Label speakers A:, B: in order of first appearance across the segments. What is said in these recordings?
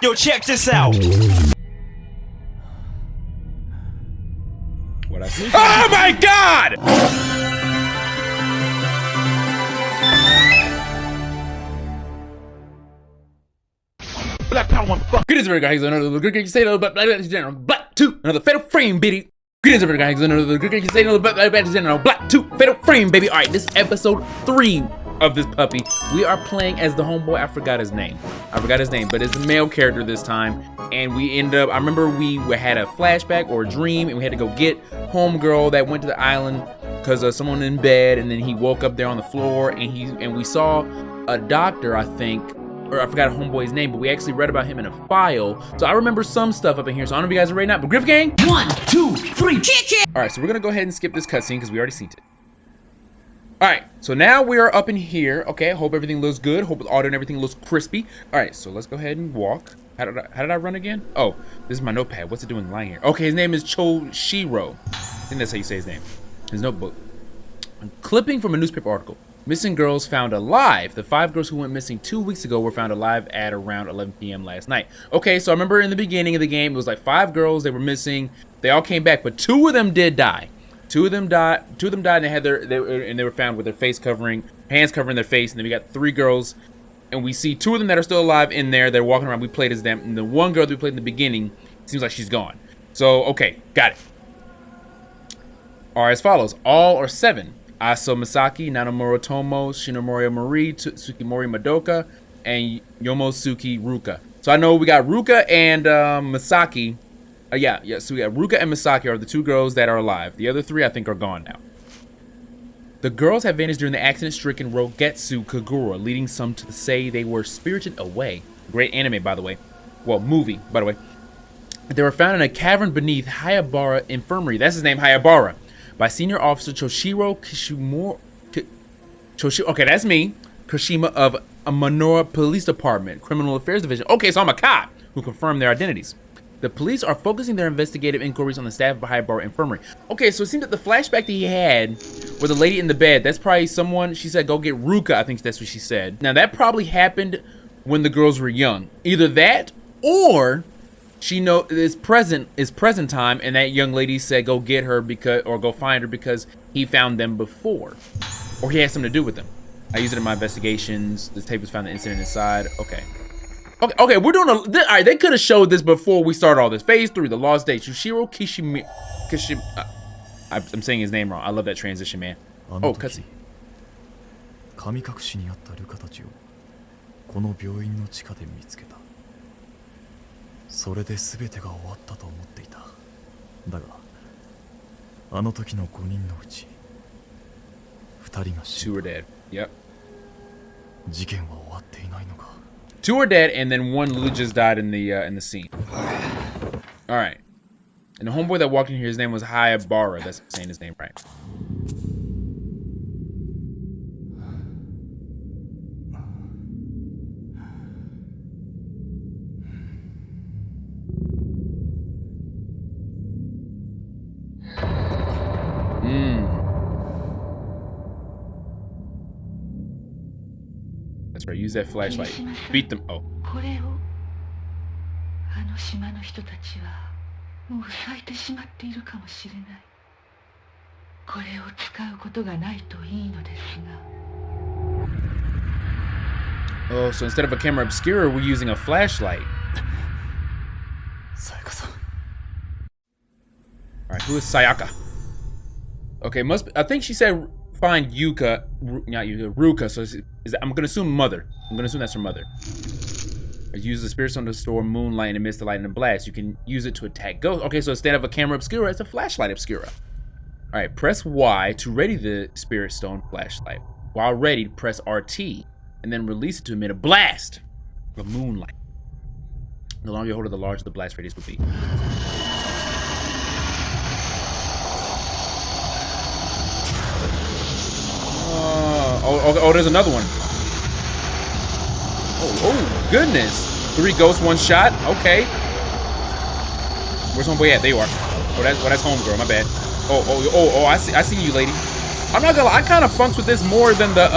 A: Yo, check this out.
B: What I see? Oh my God!
A: Black Power motherfucker.
B: Greetings, everybody, guys. Another good game. Say another Black 2. Another fatal frame, baby. Greetings, everybody, guys. Another good game. Say another Black 2. Fatal frame, baby. All right, this is episode 3 of this puppy. We are playing as the homeboy. I forgot his name, but it's a male character this time. And we end up, I remember we had a flashback or a dream, and we had to go get homegirl that went to the island because of someone in bed, and then he woke up there on the floor, and we saw a doctor, I think, or I forgot homeboy's name, but we actually read about him in a file. So I remember some stuff up in here. So I don't know if you guys are ready now, but Griff Gang.
A: 1, 2, 3, kick.
B: All right, so we're gonna go ahead and skip this cutscene because we already seen it. All right, so now we are up in here. Okay, hope everything looks good. Hope the audio and everything looks crispy. All right, so let's go ahead and walk. How did I run again? Oh, this is my notepad. What's it doing lying here? Okay, his name is Choshiro. I think that's how you say his name. His notebook. A clipping from a newspaper article. Missing girls found alive. The 5 girls who went missing 2 weeks ago were found alive at around 11 p.m. last night. Okay, so I remember in the beginning of the game, it was like 5 girls. They were missing. They all came back, but 2 of them did die. 2 of them died. And they had they were found with their face covering, hands covering their face. And then we got 3 girls, and we see 2 of them that are still alive in there. They're walking around. We played as them, and the 1 girl that we played in the beginning seems like she's gone. So okay, got it. Are as follows. All are 7. Aso Misaki, Nanomura Tomo, Shinomori Marie, Tsukimori Madoka, and Yomosuke Ruka. So I know we got Ruka and Misaki. Yeah. So we got Ruka and Misaki are the 2 girls that are alive. The other 3 I think are gone now. The girls have vanished during the accident-stricken Rogetsu Kagura, leading some to say they were spirited away. Great anime, by the way. Well, movie, by the way. They were found in a cavern beneath Hayabara Infirmary. That's his name, Hayabara. By Senior Officer Choshiro Kishimura. Okay, that's me. Kashima of a Manoa Police Department, Criminal Affairs Division. Okay, so I'm a cop who confirmed their identities. The police are focusing their investigative inquiries on the staff of Hayabara Infirmary. Okay, so it seems that the flashback that he had with the lady in the bed, that's probably someone, she said, go get Ruka. I think that's what she said. Now, that probably happened when the girls were young. Either that or she is present time, and that young lady said go get her or go find her because he found them before, or he had something to do with them. I used it in my investigations. The tape was found the incident inside. Okay, we're doing all right. They could have showed this before we started all this. Phase 3, the lost date. Shushiro Kishimi. I'm saying his name wrong. I love that transition, man. Oh, cutscene.
C: 神隠しにあったルカたちをこの病院の地下で見つけた。それで全てが終わったと思っていた。だがあの時の5人のうち2人が死んだ。
B: 2 are dead. Yep.
C: 事件は終わっていないのか。
B: 2 are dead, and then 1 literally just died in the scene. All right. And the homeboy that walked in here, his name was Hayabara. That's saying his name right. That's right. Use that flashlight. Beat them. Oh.
D: これをあの島の人たちはもう咲いてしまっているかもしれない。これを使うことがないといいのですが。
B: Oh, so instead of a camera obscura, we're using a flashlight.
C: さやかさん。
B: All right, who is Sayaka? Okay, I think she said find Yuka, not Yuka, Ruka. So I'm gonna assume mother. I'm gonna assume that's her mother. Use the spirit stone to store moonlight and amidst the light and the blast. You can use it to attack ghosts. Okay, so instead of a camera obscura, it's a flashlight obscura. All right, press Y to ready the spirit stone flashlight. While ready, press RT and then release it to emit a blast of moonlight. The longer you hold it, the larger the blast radius will be. Oh, there's another one. Oh, goodness. 3 ghosts, 1 shot. Okay. Where's homeboy at? There you are. Oh, that's homegirl. My bad. Oh, I see you, lady. I'm not gonna lie, I kind of funks with this more than the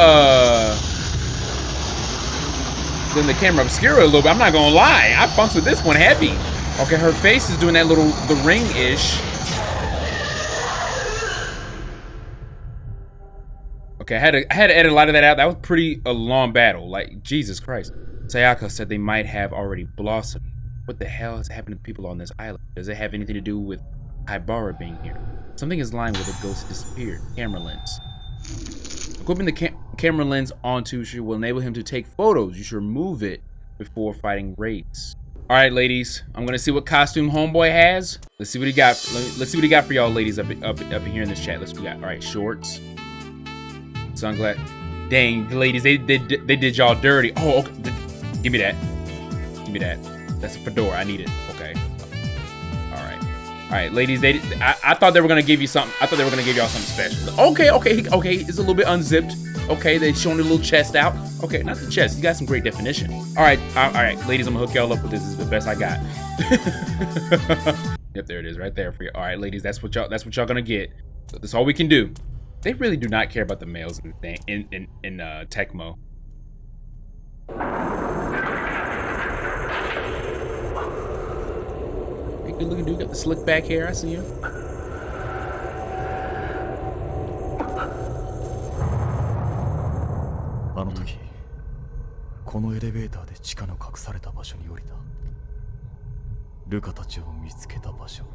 B: Then the camera obscure a little bit. I'm not gonna lie. I bumped with this one heavy. Okay, her face is doing that little, the ring-ish. Okay, I had to edit a lot of that out. That was a long battle. Like, Jesus Christ. Sayaka said they might have already blossomed. What the hell has happened to people on this island? Does it have anything to do with Haibara being here? Something is lying where the ghost disappeared. Camera lens. Equipping the camera lens onto Shu will enable him to take photos. You should remove it before fighting raids. All right, ladies. I'm gonna see what costume homeboy has. Let's see what he got. Let's see what he got for y'all, ladies, up here in this chat. Let's see what we got. All right, shorts, sunglasses. Dang, ladies, they did y'all dirty. Oh, okay. Give me that. Give me that. That's a fedora. I need it. Okay. All right, ladies. I thought they were gonna give you something. I thought they were gonna give y'all something special. Okay. It's a little bit unzipped. Okay, they showing a little chest out. Okay, not the chest. You got some great definition. All right, ladies. I'm gonna hook y'all up with this. This is the best I got. Yep, there it is, right there for you. All right, ladies. That's what y'all gonna get. So that's all we can do. They really do not care about the males in Tecmo. Hey, good looking dude, got the slick back hair. I see you.
C: あの時このエレベーターで地下の隠された場所に降りた。ルカたちを見つけた場所。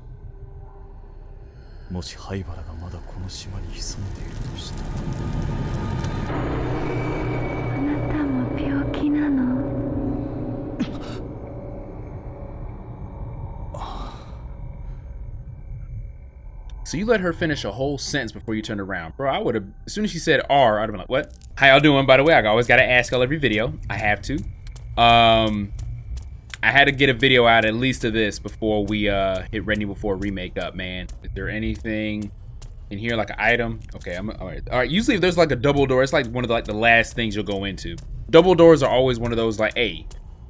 C: もし灰原がまだこの島に潜んでいるとしたら。あなたも病気なの
B: So you let her finish a whole sentence before you turned around. Bro, I would have, as soon as she said R, I'd have been like, what? How y'all doing, by the way? I always got to ask y'all every video. I have to. I had to get a video out at least of this before we hit Ready Before Remake up, man. Is there anything in here, like an item? Okay, all right. Usually if there's like a double door, it's like one of the last things you'll go into. Double doors are always one of those like, hey,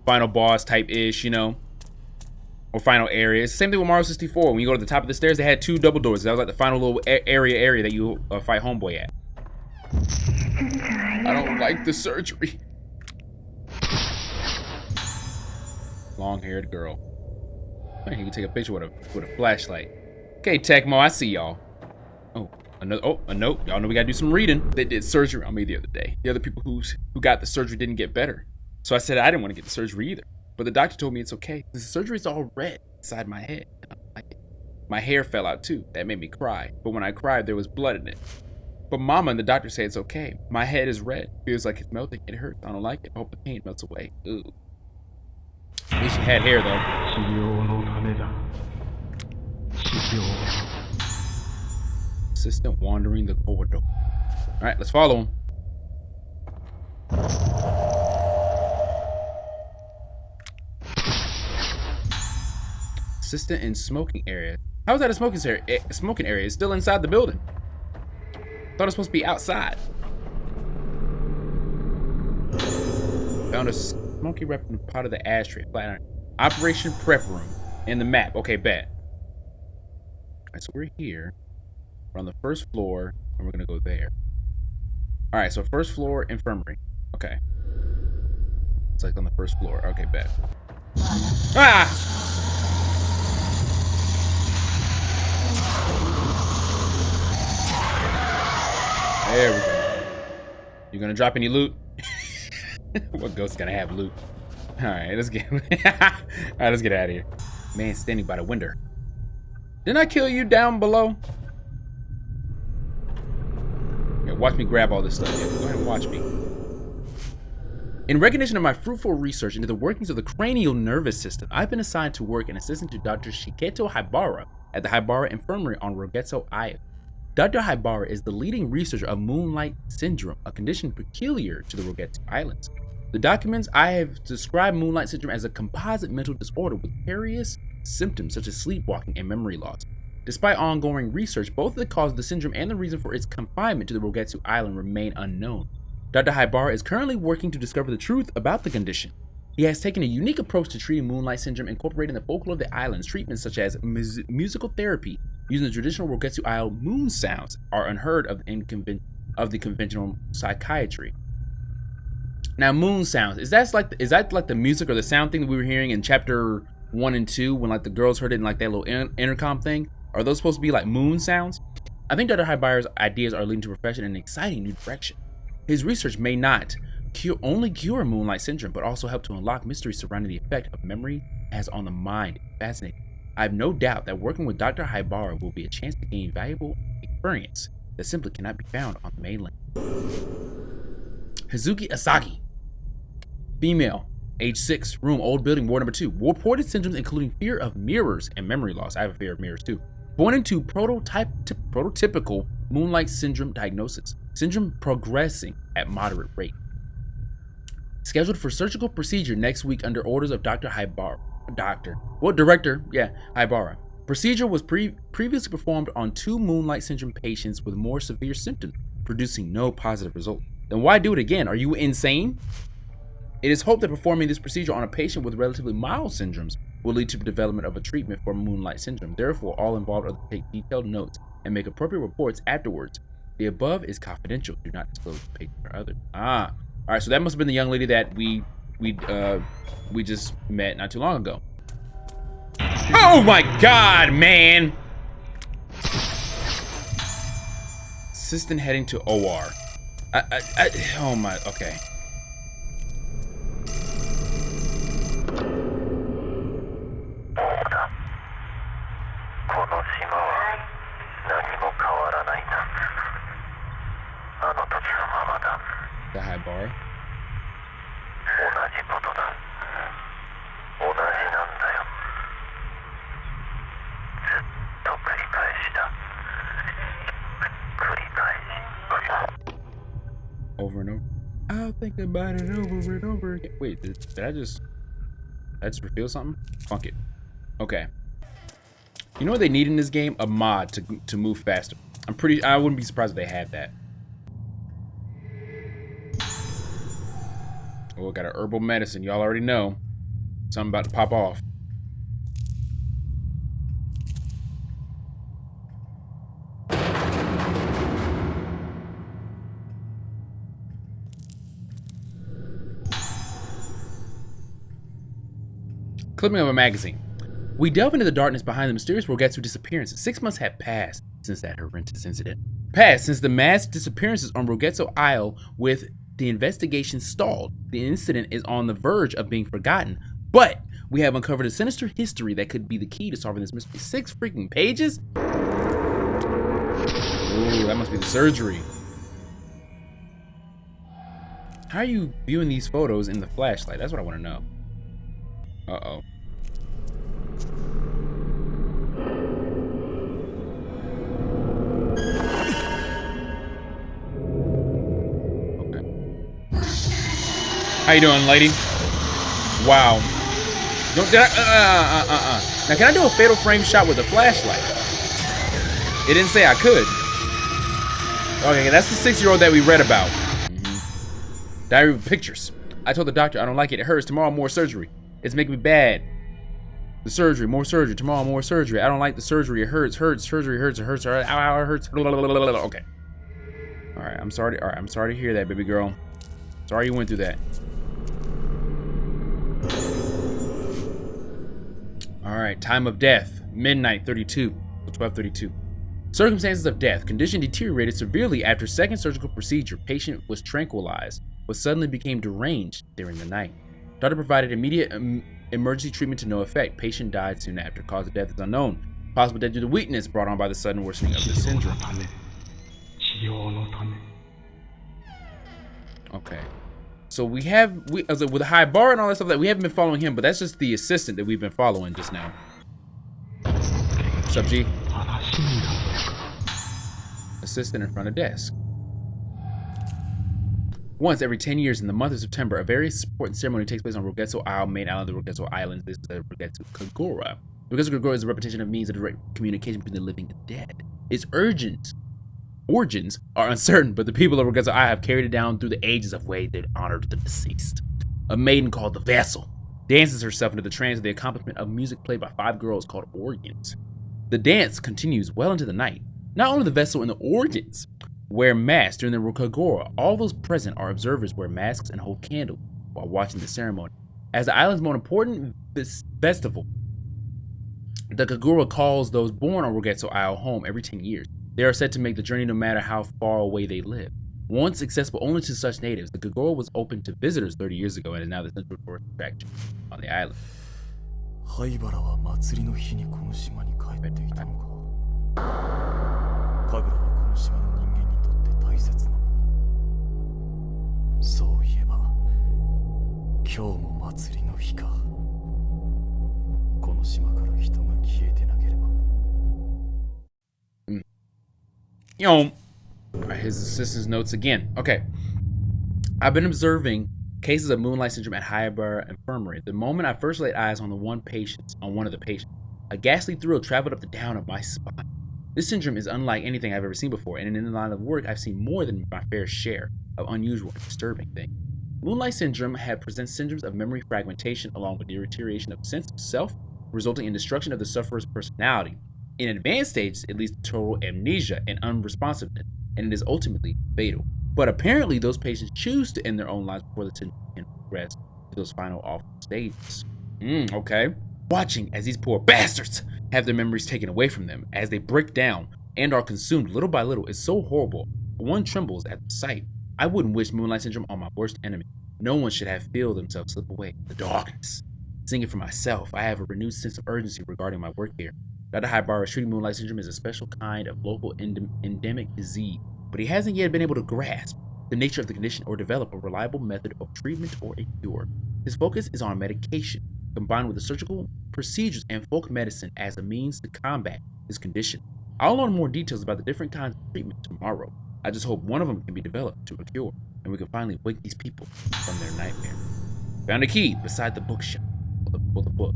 B: final boss type-ish, you know? Or final area. It's the same thing with Mario 64. When you go to the top of the stairs, they had 2 double doors. That was like the final little area that you fight homeboy at. I don't like the surgery. Long-haired girl. Man, you can take a picture with a flashlight. Okay, Tecmo, I see y'all. Oh, a note. Y'all know we gotta do some reading. They did surgery on me the other day. The other people who got the surgery didn't get better. So I said I didn't want to get the surgery either. But the doctor told me it's okay. The surgery's all red inside my head. I don't like it. My hair fell out too. That made me cry. But when I cried, there was blood in it. But Mama and the doctor say it's okay. My head is red. Feels like it's melting. It hurts. I don't like it. I hope the pain melts away. Ooh. At least she had hair though. Assistant wandering the corridor. All right, let's follow him. Assistant in smoking area. How is that a smoking area? Smoking area is still inside the building. Thought it was supposed to be outside. Found a smoky weapon part of the ashtray. Flat iron. Operation Prep Room in the map. Okay, bet. Alright, so we're here. We're on the first floor, and we're gonna go there. Alright, so first floor, infirmary. Okay. It's like on the first floor. Okay, bet. Ah! There we go. You gonna drop any loot? What ghost's gonna have loot? Alright, let's get let's get out of here. Man standing by the window. Didn't I kill you down below? Yeah, watch me grab all this stuff. Yeah, go ahead and watch me. In recognition of my fruitful research into the workings of the cranial nervous system, I've been assigned to work and assistant to Dr. Shiketo Haibara at the Haibara Infirmary on Rogetsu Island. Dr. Haibara is the leading researcher of Moonlight Syndrome, a condition peculiar to the Rogetsu Islands. The documents I have described Moonlight Syndrome as a composite mental disorder with various symptoms such as sleepwalking and memory loss. Despite ongoing research, both the cause of the syndrome and the reason for its confinement to the Rogetsu Island remain unknown. Dr. Haibara is currently working to discover the truth about the condition. He has taken a unique approach to treating Moonlight Syndrome, incorporating the folklore of the islands. Treatments such as musical therapy using the traditional Rogetsu Isle moon sounds are unheard of the conventional psychiatry. Now, moon sounds. Is that like the music or the sound thing that we were hearing in chapter 1 and 2 when like the girls heard it in like that little intercom thing? Are those supposed to be like moon sounds? I think Dr. Highbar's ideas are leading to profession in an exciting new direction. His research may not only cure moonlight syndrome, but also help to unlock mysteries surrounding the effect of memory has on the mind. Fascinating. I have no doubt that working with Dr. Highbar will be a chance to gain valuable experience that simply cannot be found on the mainland. Hazuki Asagi. Female, age 6, room, old building, ward number 2. Reported symptoms including fear of mirrors and memory loss. I have a fear of mirrors too. Pointing to prototypical moonlight syndrome diagnosis. Syndrome progressing at moderate rate. Scheduled for surgical procedure next week under orders of Dr. Highbar. Director Highbara. Procedure was previously performed on 2 moonlight syndrome patients with more severe symptoms, producing no positive result. Then why do it again? Are you insane? It is hoped that performing this procedure on a patient with relatively mild syndromes will lead to the development of a treatment for moonlight syndrome. Therefore, all involved are to take detailed notes and make appropriate reports afterwards. The above is confidential. Do not disclose to patient or others. All right. So that must have been the young lady that we just met not too long ago. Oh my God, man! Assistant heading to OR. Oh my. Okay. The high bar. Over and over. I'll think about it over and over again. Wait, did I just reveal something? Funk it. Okay. You know what they need in this game? A mod to move faster. I wouldn't be surprised if they had that. Oh, got an herbal medicine. Y'all already know. Something about to pop off. Clipping of a magazine. We delve into the darkness behind the mysterious Rogetsu disappearance. 6 months have passed since that horrendous incident. Since the mass disappearances on Rogetsu Isle with the investigation stalled. The incident is on the verge of being forgotten, but we have uncovered a sinister history that could be the key to solving this mystery. 6 freaking pages? Ooh, that must be the surgery. How are you viewing these photos in the flashlight? That's what I want to know. Uh-oh. How you doing, lady? Wow. Now, can I do a fatal frame shot with a flashlight? It didn't say I could. Okay, that's the 6-year-old that we read about. Diary with pictures. I told the doctor I don't like it. It hurts. Tomorrow, more surgery. It's making me bad. The surgery, more surgery. Tomorrow, more surgery. I don't like the surgery. It hurts. Surgery hurts. It hurts. Ow, it hurts. Okay. All right. I'm sorry. All right. I'm sorry to hear that, baby girl. Sorry you went through that. All right, time of death, midnight 32, 12:32. Circumstances of death, condition deteriorated severely after second surgical procedure. Patient was tranquilized, but suddenly became deranged during the night. Doctor provided immediate emergency treatment to no effect. Patient died soon after. Cause of death is unknown. Possible death due to weakness brought on by the sudden worsening of the syndrome. Okay. So with a high bar and all that stuff that we haven't been following him, but that's just the assistant that we've been following just now. What's up, G? Assistant in front of desk. Once every 10 years in the month of September, a very important ceremony takes place on Rogetsu Isle, main island of the Rogetsu Islands. This is the Rogetsu Kagura. Rogetsu Kagura is a representation of means of direct communication between the living and the dead. Its origins are uncertain, but the people of Rogetsu Isle have carried it down through the ages of ways that honored the deceased. A maiden called the Vessel dances herself into the trance of the accompaniment of music played by 5 girls called organs. The dance continues well into the night. Not only the Vessel and the organs wear masks during the Kagura. All those present are observers, wear masks, and hold candles while watching the ceremony. As the island's most important festival, the Kagura calls those born on Rogetsu Isle home every 10 years. They are said to make the journey no matter how far away they live. Once accessible only to such natives, the Kagura was open to visitors 30 years ago and is now the central tourist attraction on the island.
C: 灰原は祭りの日にこの島に帰っていたのか。神楽はこの島の人間にとって大切なもの。そういえば今日も祭りの日か。この島から人が消えてなければ。
B: Alright, his assistant's notes again. Okay. I've been observing cases of moonlight syndrome at Hyabara Infirmary. The moment I first laid eyes on one of the patients, a ghastly thrill traveled up the down of my spine. This syndrome is unlike anything I've ever seen before, and in the line of work, I've seen more than my fair share of unusual and disturbing things. Moonlight syndrome presents syndromes of memory fragmentation along with deterioration of sense of self, resulting in destruction of the sufferer's personality. In advanced stages, it leads to total amnesia and unresponsiveness, and it is ultimately fatal. But apparently, those patients choose to end their own lives before the syndrome can progress to those final awful stages. Okay. Watching as these poor bastards have their memories taken away from them as they break down and are consumed little by little is so horrible. One trembles at the sight. I wouldn't wish moonlight syndrome on my worst enemy. No one should have feel themselves slip away in the darkness. Seeing it for myself, I have a renewed sense of urgency regarding my work here. Dr. Haibara is treating moonlight syndrome as a special kind of local endemic disease, but he hasn't yet been able to grasp the nature of the condition or develop a reliable method of treatment or a cure. His focus is on medication, combined with the surgical procedures and folk medicine as a means to combat his condition. I'll learn more details about the different kinds of treatment tomorrow. I just hope one of them can be developed to a cure, and we can finally wake these people from their nightmare. Found a key beside the bookshelf for the book.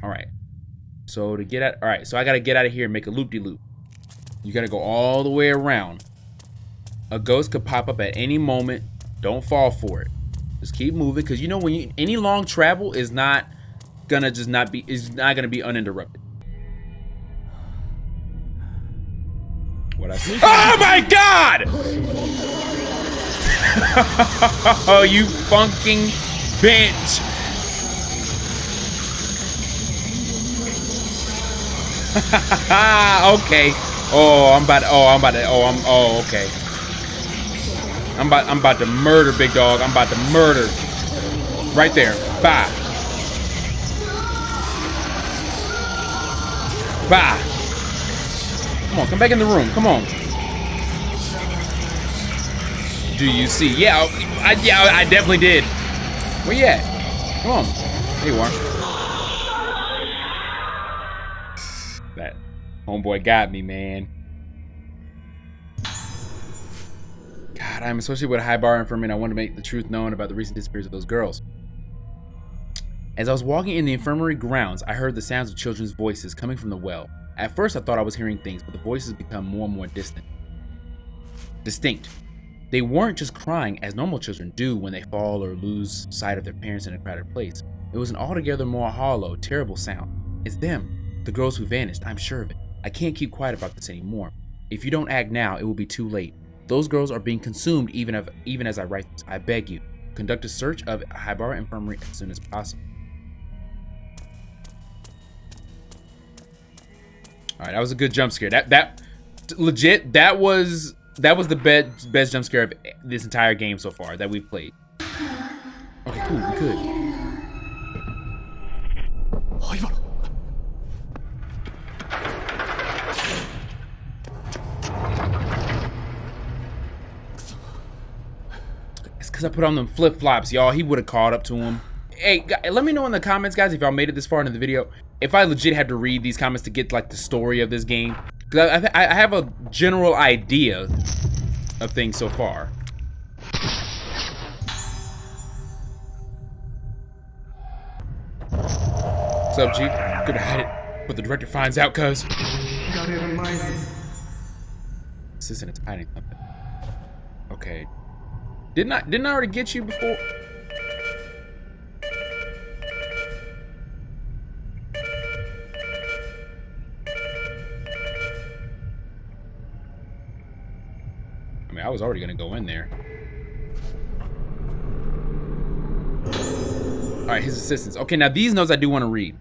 B: Alright. So to get out, alright, so I gotta get out of here and make a loop-de-loop. You gotta go all the way around. A ghost could pop up at any moment. Don't fall for it. Just keep moving, because you know when any long travel is not gonna be uninterrupted. What I see? Oh my god! Oh, you funking bitch! Okay. Okay. I'm about to murder, big dog. I'm about to murder. Right there. Bye. Bye. Come on, come back in the room. Come on. Do you see? Yeah, I definitely did. Where you at? Come on. There you are. That homeboy got me, man. God, I'm associated with Haibara Infirmary, and I want to make the truth known about the recent disappearance of those girls. As I was walking in the infirmary grounds, I heard the sounds of children's voices coming from the well. At first, I thought I was hearing things, but the voices become more and more distinct. They weren't just crying as normal children do when they fall or lose sight of their parents in a crowded place. It was an altogether more hollow, terrible sound. It's them, the girls who vanished, I'm sure of it. I can't keep quiet about this anymore. If you don't act now, it will be too late. Those girls are being consumed even as I write this. I beg you, conduct a search of Haibara Infirmary as soon as possible. All right, that was a good jump scare. That legit, that was the best jump scare of this entire game so far that we've played. Okay, cool, we could. It's because I put on them flip-flops, y'all. He would have caught up to him. Hey, let me know in the comments, guys, if y'all made it this far into the video, if I legit had to read these comments to get like the story of this game. Because I have a general idea of things so far. What's up, G? Good to hide it, but the director finds out, cuz. Assistant is hiding something. Okay. Didn't I already get you before? I was already gonna go in there. All right, his assistants. Okay, now these notes I do want to read.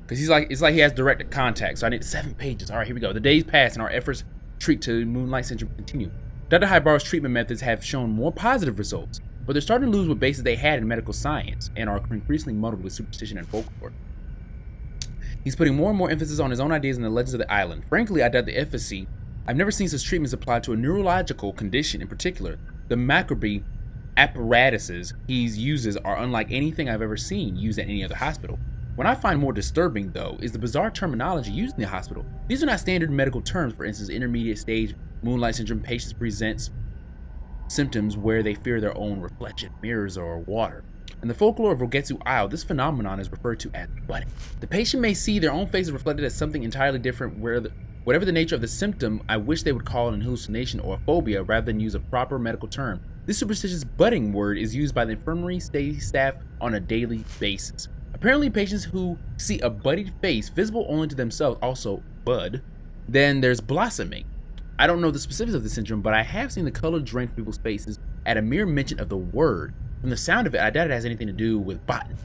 B: Because it's like he has direct contact. So I need 7 pages. All right, here we go. The days pass and our efforts to treat to Moonlight Syndrome continue. Dr. Highbar's treatment methods have shown more positive results, but they're starting to lose what basis they had in medical science and are increasingly muddled with superstition and folklore. He's putting more and more emphasis on his own ideas and the legends of the island. Frankly, I doubt the efficacy. I've never seen such treatments applied to a neurological condition in particular. The macrobee apparatuses he uses are unlike anything I've ever seen used at any other hospital. What I find more disturbing, though, is the bizarre terminology used in the hospital. These are not standard medical terms. For instance, intermediate stage Moonlight Syndrome patients presents symptoms where they fear their own reflection, mirrors, or water. In the folklore of Rogetsu Isle, this phenomenon is referred to as budding. The patient may see their own faces reflected as something entirely different, whatever the nature of the symptom. I wish they would call it an hallucination or a phobia rather than use a proper medical term. This superstitious budding word is used by the infirmary staff on a daily basis. Apparently, patients who see a budded face visible only to themselves also bud. Then there's blossoming. I don't know the specifics of the syndrome, but I have seen the color drain from people's faces at a mere mention of the word. From the sound of it, I doubt it has anything to do with botany.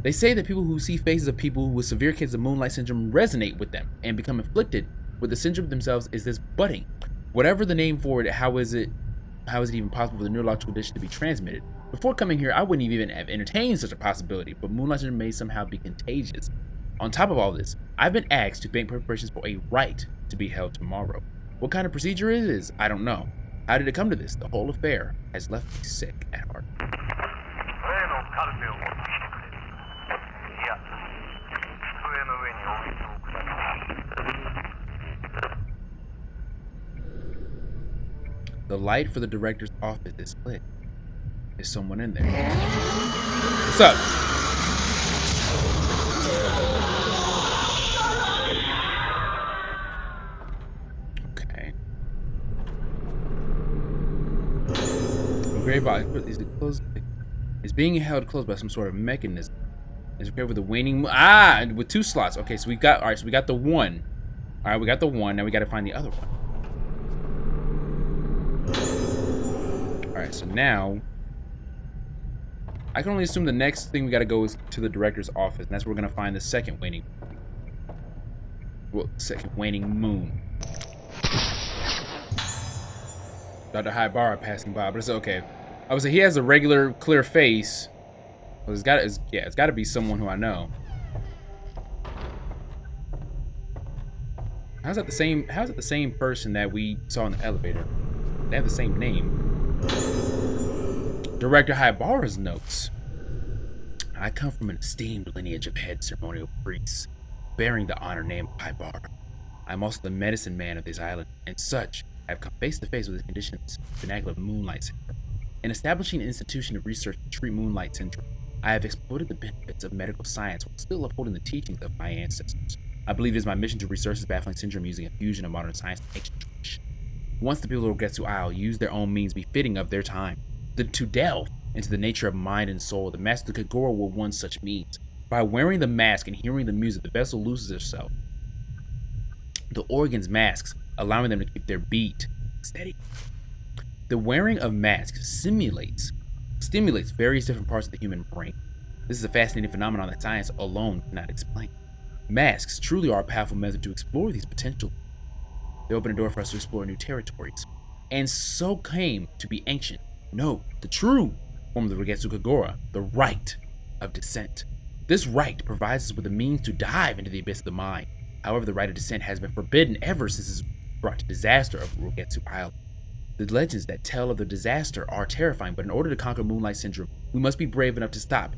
B: They say that people who see faces of people with severe cases of Moonlight Syndrome resonate with them and become afflicted with the syndrome themselves. Is this budding? Whatever the name for it, how is it even possible for the neurological condition to be transmitted? Before coming here, I wouldn't even have entertained such a possibility, but Moonlight Syndrome may somehow be contagious. On top of all this, I've been asked to make preparations for a rite to be held tomorrow. What kind of procedure it is, I don't know. How did it come to this? The whole affair has left me sick at heart. The light for the director's office is lit. Is someone in there? What's up? Okay. Gray body is being held close by some sort of mechanism. Is prepared with a waning with 2 slots. Okay, so we got so we got the one. All right, we got the one. Now we got to find the other one. All right, so now I can only assume the next thing we got to go is to the director's office, and that's where we're gonna find the second waning moon. Dr. Haibara passing by, but it's okay. I would say he has a regular, clear face. Well, it's got to be someone who I know. How's it the same person that we saw in the elevator? They have the same name. Director Haibara's notes. I come from an esteemed lineage of head ceremonial priests, bearing the honor name of Haibara. I'm also the medicine man of this island, and such I have come face to face with the conditions vernacular of Moonlight Syndrome. In establishing an institution of research to treat Moonlight Syndrome, I have exploited the benefits of medical science while still upholding the teachings of my ancestors. I believe it is my mission to research this baffling syndrome using a fusion of modern science and ancient tradition. Once the people of Rogetsu Isle use their own means befitting of their time, to delve into the nature of mind and soul, the Master Kagura will want such means. By wearing the mask and hearing the music, the vessel loses itself. The organs masks, allowing them to keep their beat steady. The wearing of masks stimulates various different parts of the human brain. This is a fascinating phenomenon that science alone cannot explain. Masks truly are a powerful method to explore these potentials. They open a door for us to explore new territories, and so came to be ancient. No, the true form of the Rogetsu Kagura, the rite of descent. This rite provides us with a means to dive into the abyss of the mind. However, the rite of descent has been forbidden ever since it's brought to disaster of Rogetsu Isle. The legends that tell of the disaster are terrifying, but in order to conquer Moonlight Syndrome, we must be brave enough to step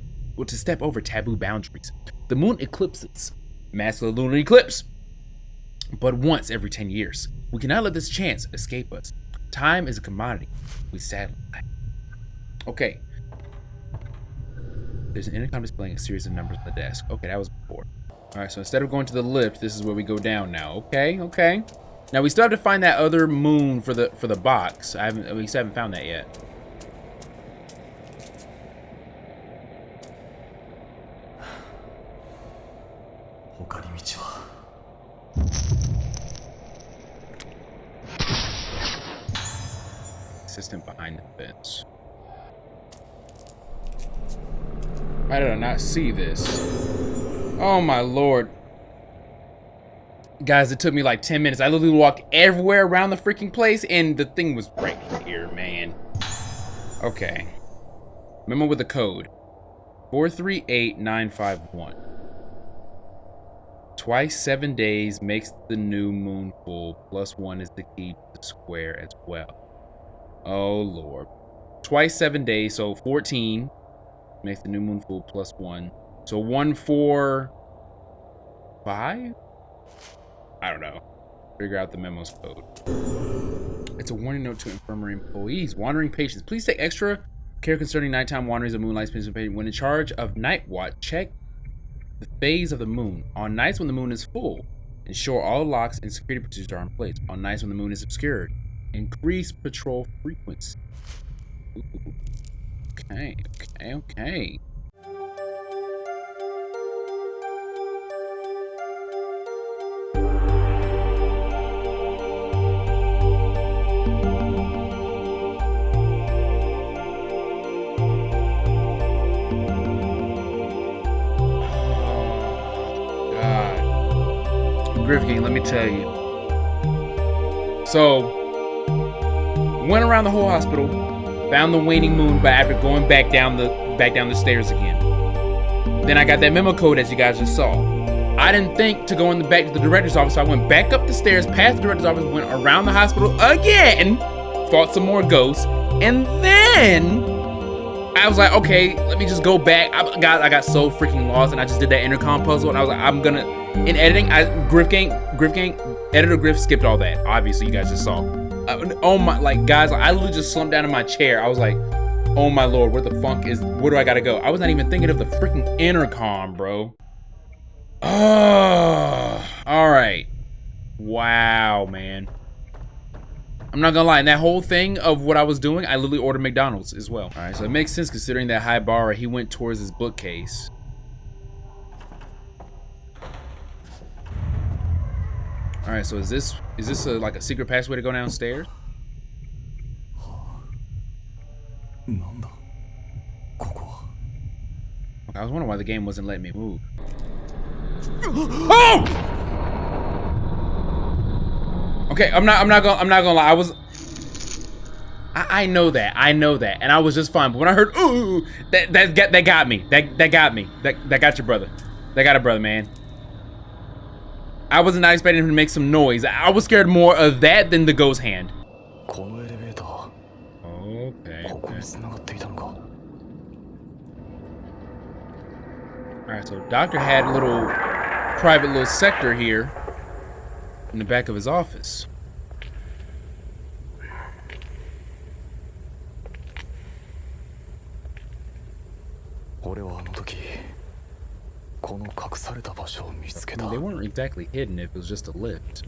B: over taboo boundaries. The moon eclipses, mask of the lunar eclipse, but once every 10 years. We cannot let this chance escape us. Time is a commodity we sadly lack. Okay. There's an intercom displaying a series of numbers on the desk. Okay, that was before. Alright, so instead of going to the lift, this is where we go down now. Okay. Now we still have to find that other moon for the box. We still haven't found that yet. assistant behind the fence. Why did I not see this? Oh my lord. Guys, it took me like 10 minutes. I literally walked everywhere around the freaking place and the thing was right here, man. Okay. Memo with the code. 438951. Twice 7 days makes the new moon full. +1 is the key to the square as well. Oh lord. Twice 7 days, so 14 makes the new moon full +1. So 1, 4, 5? I don't know. Figure out the memo's code. It's a warning note to infirmary employees. Wandering patients. Please take extra care concerning nighttime wanderings of moonlight participation. When in charge of night watch, check the phase of the moon. On nights when the moon is full, ensure all locks and security procedures are in place. On nights when the moon is obscured, increase patrol frequency. Ooh. Okay. Griffin, let me tell you. So, went around the whole hospital, found the waning moon, but after going back down the stairs again. Then I got that memo code as you guys just saw. I didn't think to go back to the director's office, so I went back up the stairs, past the director's office, went around the hospital again, fought some more ghosts, and then I was like, okay, let me just go back. I got so freaking lost, and I just did that intercom puzzle, and I was like, I'm gonna. In editing, Griff Gang, Editor Griff skipped all that. Obviously, you guys just saw. Oh my, like guys, I literally just slumped down in my chair. I was like, oh my lord, where do I gotta go? I was not even thinking of the freaking intercom, bro. Oh, all right. Wow, man. I'm not gonna lie, in that whole thing of what I was doing, I literally ordered McDonald's as well. All right, so it makes sense considering that high bar, he went towards his bookcase. All right, so is this like a secret passway to go downstairs? Okay, I was wondering why the game wasn't letting me move. Oh! Okay, I'm not gonna lie. I know that, and I was just fine. But when I heard ooh, that got me. That got me. That got your brother. That got a brother, man. I was not expecting him to make some noise. I was scared more of that than the ghost hand. Okay. Alright, so Doctor had a little private little sector here in the back of his office. I mean, they weren't exactly hidden if it was just a lift.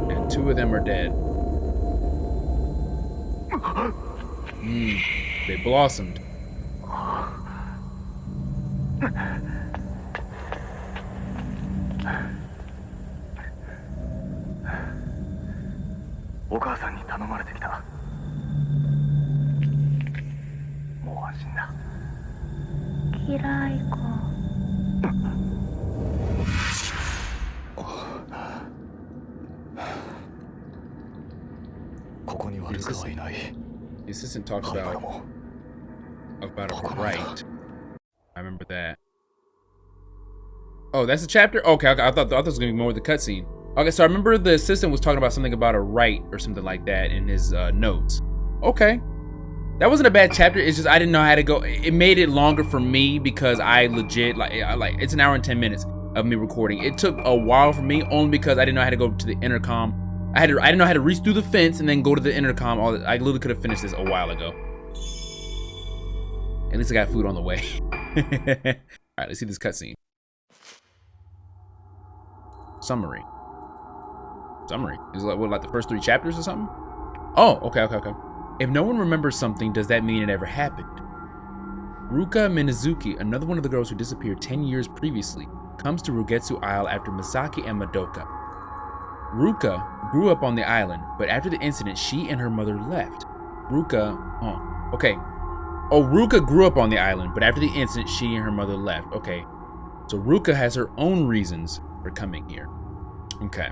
B: And 2 of them are dead. They blossomed. The assistant talks about a right. I remember that. Oh, that's a chapter? Okay, I thought this was gonna be more of the cutscene. Okay, so I remember the assistant was talking about something about a right or something like that in his notes. Okay. That wasn't a bad chapter. It's just I didn't know how to go. It made it longer for me because I legit like it's an hour and 10 minutes of me recording. It took a while for me only because I didn't know how to go to the intercom. I didn't know how to reach through the fence and then go to the intercom. I literally could have finished this a while ago. At least I got food on the way. All right, let's see this cutscene. Summary. Is it like the first 3 chapters or something? Oh, okay. If no one remembers something, does that mean it ever happened? Ruka Minazuki, another one of the girls who disappeared 10 years previously, comes to Rugetsu Isle after Misaki and Madoka. Ruka grew up on the island, but after the incident, she and her mother left. Ruka grew up on the island, but after the incident, she and her mother left. Okay, so Ruka has her own reasons for coming here. Okay.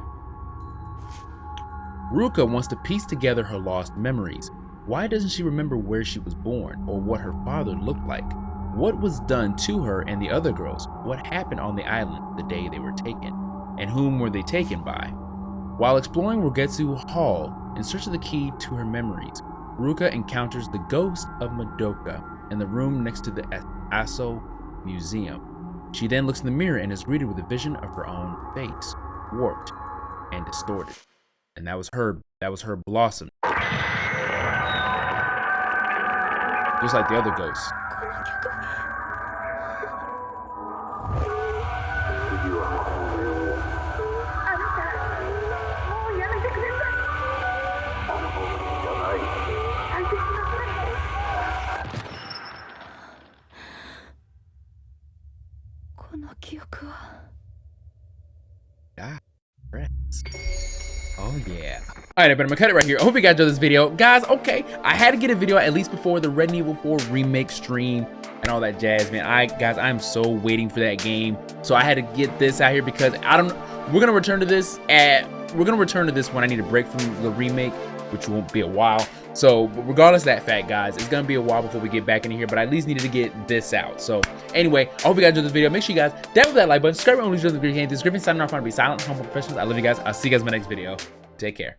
B: Ruka wants to piece together her lost memories. Why doesn't she remember where she was born or what her father looked like? What was done to her and the other girls? What happened on the island the day they were taken? And whom were they taken by? While exploring Rugetsu Hall in search of the key to her memories, Ruka encounters the ghost of Madoka in the room next to the Aso Museum. She then looks in the mirror and is greeted with a vision of her own face, warped and distorted. And that was her blossom. Just like the other ghosts. Oh yeah. Alright, but I'm gonna cut it right here. I hope you guys enjoyed this video. Guys, okay, I had to get a video at least before the Resident Evil 4 remake stream and all that jazz, man. I'm so waiting for that game. So I had to get this out here because we're gonna return to this when I need a break from the remake, which won't be a while. So regardless of that fact, guys, it's gonna be a while before we get back in here, but I at least needed to get this out. So anyway, I hope you guys enjoyed this video. Make sure you guys down that like button, subscribe, and leave the Griffin signing off. I'm gonna be silent, humble, professionals. I love you guys. I'll see you guys in my next video. Take care.